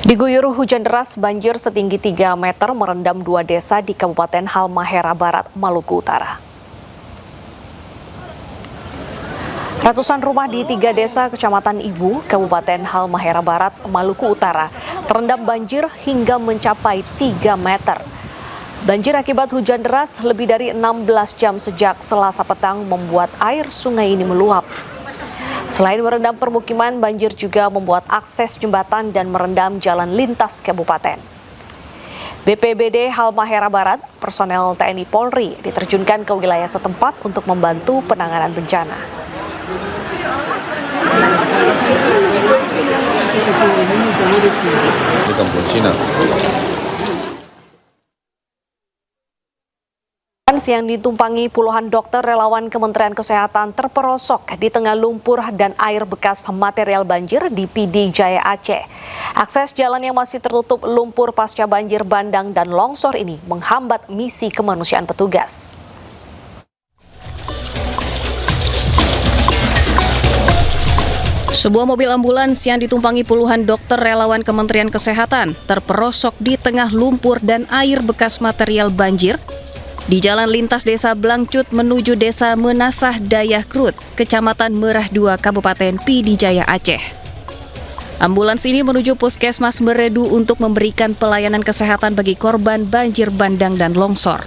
Diguyur hujan deras, banjir setinggi 3 meter merendam 2 desa di Kabupaten Halmahera Barat, Maluku Utara. Ratusan rumah di 3 desa Kecamatan Ibu, Kabupaten Halmahera Barat, Maluku Utara terendam banjir hingga mencapai 3 meter. Banjir akibat hujan deras lebih dari 16 jam sejak Selasa petang membuat air sungai ini meluap. Selain merendam permukiman, banjir juga membuat akses jembatan dan merendam jalan lintas kabupaten. BPBD Halmahera Barat, personel TNI Polri diterjunkan ke wilayah setempat untuk membantu penanganan bencana. Di kampung Cina. Yang ditumpangi puluhan dokter relawan Kementerian Kesehatan terperosok di tengah lumpur dan air bekas material banjir di PD Jaya Aceh. Akses jalan yang masih tertutup lumpur pasca banjir bandang dan longsor ini menghambat misi kemanusiaan petugas. Sebuah mobil ambulans yang ditumpangi puluhan dokter relawan Kementerian Kesehatan terperosok di tengah lumpur dan air bekas material banjir di jalan lintas desa Blangcut menuju desa Menasah Dayah Krut, Kecamatan Merah 2, Kabupaten PD Jaya Aceh. Ambulans ini menuju Puskesmas Meredu untuk memberikan pelayanan kesehatan bagi korban banjir bandang dan longsor.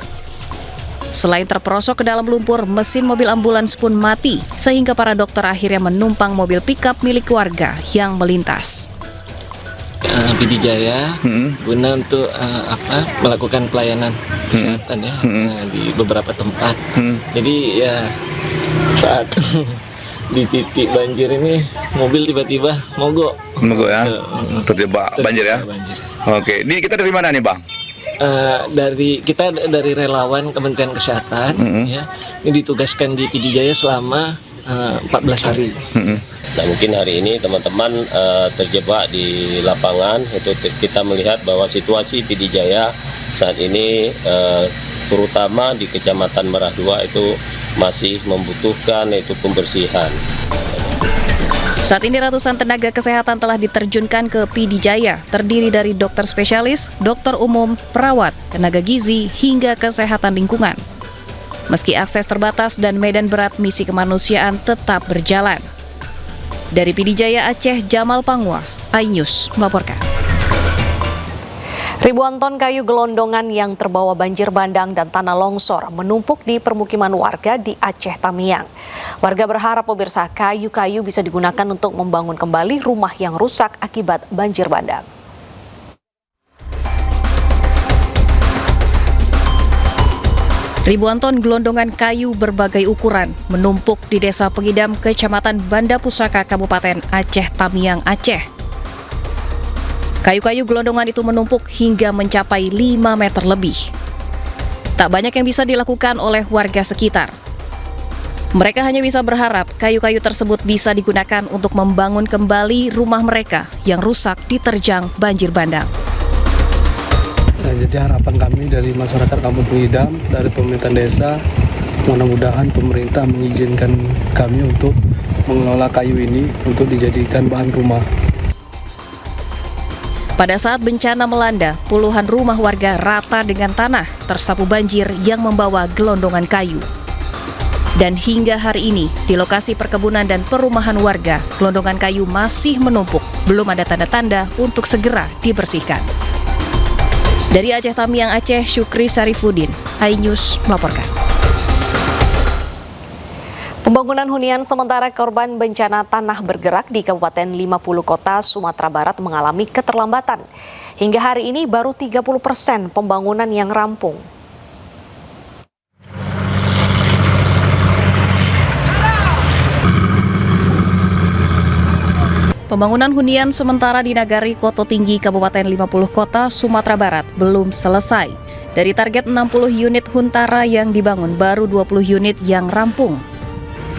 Selain terperosok ke dalam lumpur, mesin mobil ambulans pun mati, sehingga para dokter akhirnya menumpang mobil pickup milik warga yang melintas. PD Jaya guna untuk melakukan pelayanan kesehatan di beberapa tempat. Jadi ya saat di titik banjir ini mobil tiba-tiba mogok ya, terjebak banjir ya. Banjir. Oke, ini kita dari mana nih Bang? Dari relawan Kementerian Kesehatan ya. Ini ditugaskan di PD Jaya selama 14 hari. Nah, mungkin hari ini teman-teman terjebak di lapangan. Itu kita melihat bahwa situasi PD Jaya saat ini terutama di Kecamatan Merah 2 itu masih membutuhkan yaitu pembersihan. Saat ini ratusan tenaga kesehatan telah diterjunkan ke PD Jaya, terdiri dari dokter spesialis, dokter umum, perawat, tenaga gizi, hingga kesehatan lingkungan. Meski akses terbatas dan medan berat, misi kemanusiaan tetap berjalan. Dari PD Jaya Aceh, Jamal Pangwa, iNews melaporkan. Ribuan ton kayu gelondongan yang terbawa banjir bandang dan tanah longsor menumpuk di permukiman warga di Aceh Tamiang. Warga berharap pemirsa kayu-kayu bisa digunakan untuk membangun kembali rumah yang rusak akibat banjir bandang. Ribuan ton gelondongan kayu berbagai ukuran menumpuk di Desa Pengidam, Kecamatan Banda Pusaka, Kabupaten Aceh Tamiang, Aceh. Kayu-kayu gelondongan itu menumpuk hingga mencapai 5 meter lebih. Tak banyak yang bisa dilakukan oleh warga sekitar. Mereka hanya bisa berharap kayu-kayu tersebut bisa digunakan untuk membangun kembali rumah mereka yang rusak diterjang banjir bandang. Jadi harapan kami dari masyarakat Kampung Pengidam, dari pemerintah desa, mudah-mudahan pemerintah mengizinkan kami untuk mengelola kayu ini untuk dijadikan bahan rumah. Pada saat bencana melanda, puluhan rumah warga rata dengan tanah tersapu banjir yang membawa gelondongan kayu. Dan hingga hari ini, di lokasi perkebunan dan perumahan warga, gelondongan kayu masih menumpuk, belum ada tanda-tanda untuk segera dibersihkan. Dari Aceh Tamiang, Aceh, Syukri Sarifudin, iNews melaporkan. Pembangunan hunian sementara korban bencana tanah bergerak di Kabupaten 50 Kota, Sumatera Barat mengalami keterlambatan. Hingga hari ini baru 30% pembangunan yang rampung. Pembangunan hunian sementara di Nagari Koto Tinggi, Kabupaten 50 Kota, Sumatera Barat belum selesai. Dari target 60 unit huntara yang dibangun, baru 20 unit yang rampung.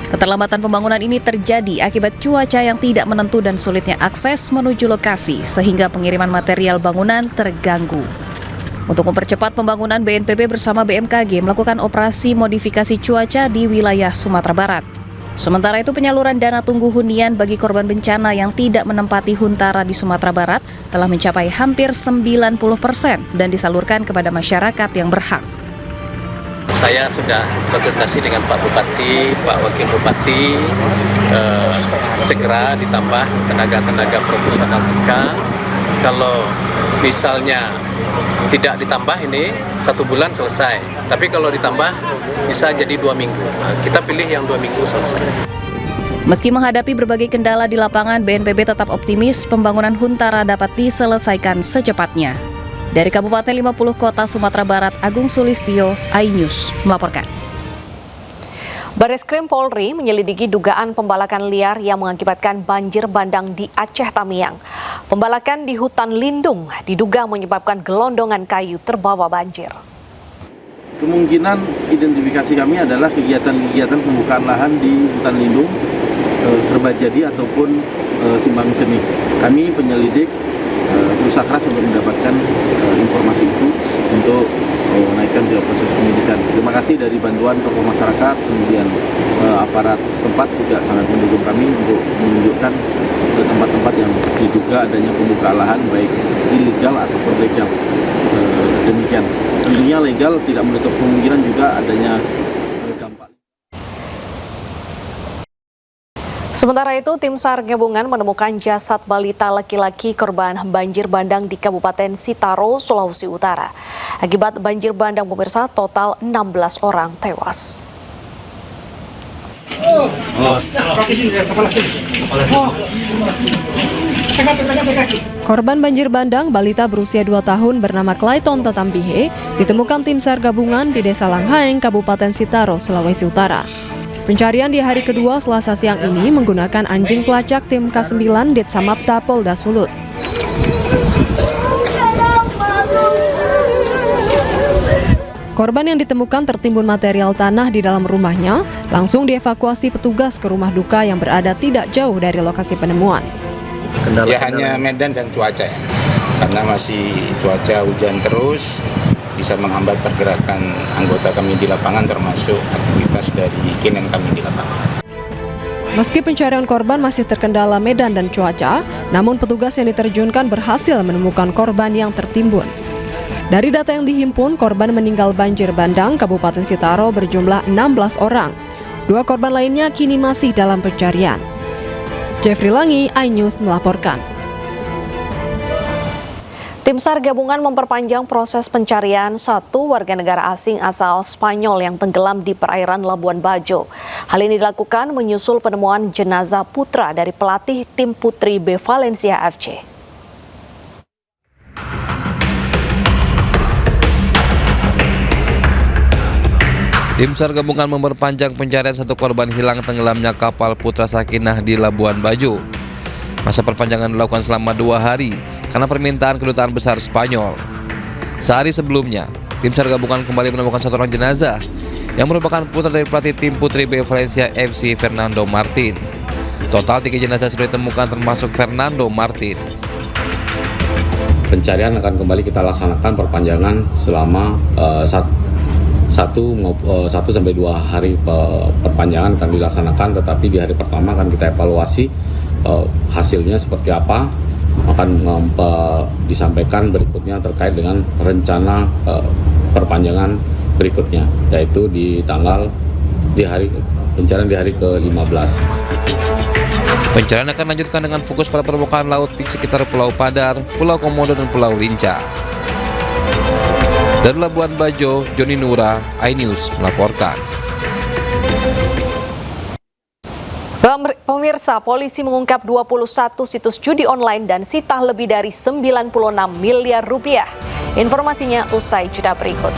Keterlambatan pembangunan ini terjadi akibat cuaca yang tidak menentu dan sulitnya akses menuju lokasi, sehingga pengiriman material bangunan terganggu. Untuk mempercepat pembangunan, BNPB bersama BMKG melakukan operasi modifikasi cuaca di wilayah Sumatera Barat. Sementara itu penyaluran dana tunggu hunian bagi korban bencana yang tidak menempati Huntara di Sumatera Barat telah mencapai hampir 90% dan disalurkan kepada masyarakat yang berhak. Saya sudah berkoordinasi dengan Pak Bupati, Pak Wakil Bupati, segera ditambah tenaga-tenaga profesional juga. Kalau misalnya tidak ditambah ini 1 bulan selesai, tapi kalau ditambah bisa jadi 2 minggu. Nah, kita pilih yang 2 minggu selesai. Meski menghadapi berbagai kendala di lapangan, BNPB tetap optimis pembangunan Huntara dapat diselesaikan secepatnya. Dari Kabupaten 50 Kota Sumatera Barat, Agung Sulistyo, iNews melaporkan. Bareskrim Polri menyelidiki dugaan pembalakan liar yang mengakibatkan banjir bandang di Aceh Tamiang. Pembalakan di hutan lindung diduga menyebabkan gelondongan kayu terbawa banjir. Kemungkinan identifikasi kami adalah kegiatan-kegiatan pembukaan lahan di hutan lindung, Serbajadi ataupun Simbang Cenih. Kami penyelidik berusaha keras untuk mendapatkan informasi itu untuk menaikkan ke proses penyidikan. Terima kasih dari bantuan tokoh masyarakat, kemudian aparat setempat juga sangat mendukung kami untuk menunjukkan tempat-tempat yang diduga adanya pembukaan lahan baik ilegal ataupun legal. Demikian. Tentunya legal tidak menutup kemungkinan juga adanya dampak. Sementara itu, tim SAR gabungan menemukan jasad balita laki-laki korban banjir bandang di Kabupaten Sitaro, Sulawesi Utara. Akibat banjir bandang, pemirsa, total 16 orang tewas. Korban banjir bandang, balita berusia 2 tahun bernama Clayton Tatambihe, ditemukan tim SAR gabungan di Desa Langhaeng, Kabupaten Sitaro, Sulawesi Utara. Pencarian di hari kedua Selasa siang ini menggunakan anjing pelacak tim K9 Ditsamapta Polda Sulut. Korban yang ditemukan tertimbun material tanah di dalam rumahnya langsung dievakuasi petugas ke rumah duka yang berada tidak jauh dari lokasi penemuan. Ya hanya medan dan cuaca ya, karena masih cuaca hujan terus, bisa menghambat pergerakan anggota kami di lapangan termasuk aktivitas dari kinen kami di lapangan. Meski pencarian korban masih terkendala medan dan cuaca, namun petugas yang diterjunkan berhasil menemukan korban yang tertimbun. Dari data yang dihimpun, korban meninggal banjir bandang Kabupaten Sitaro berjumlah 16 orang. 2 korban lainnya kini masih dalam pencarian. Jeffrey Langi, iNews melaporkan. Tim SAR gabungan memperpanjang proses pencarian 1 warga negara asing asal Spanyol yang tenggelam di perairan Labuan Bajo. Hal ini dilakukan menyusul penemuan jenazah putra dari pelatih tim putri B Valencia FC. Tim SAR gabungan memperpanjang pencarian 1 korban hilang tenggelamnya kapal Putra Sakinah di Labuan Bajo. Masa perpanjangan dilakukan selama 2 hari karena permintaan kedutaan besar Spanyol. Sehari sebelumnya, tim SAR gabungan kembali menemukan 1 orang jenazah yang merupakan putra dari pelatih tim putri B Valencia FC Fernando Martin. Total 3 jenazah sudah ditemukan termasuk Fernando Martin. Pencarian akan kembali kita laksanakan perpanjangan selama 1-2 hari perpanjangan akan dilaksanakan, tetapi di hari pertama akan kita evaluasi hasilnya seperti apa, akan disampaikan berikutnya terkait dengan rencana perpanjangan berikutnya, yaitu pencarian di hari ke-15. Pencarian akan lanjutkan dengan fokus pada permukaan laut di sekitar Pulau Padar, Pulau Komodo, dan Pulau Rinca. Dari Labuan Bajo, Joni Nura, iNews melaporkan. Pemirsa, polisi mengungkap 21 situs judi online dan sita lebih dari 96 miliar rupiah. Informasinya usai jeda berikut.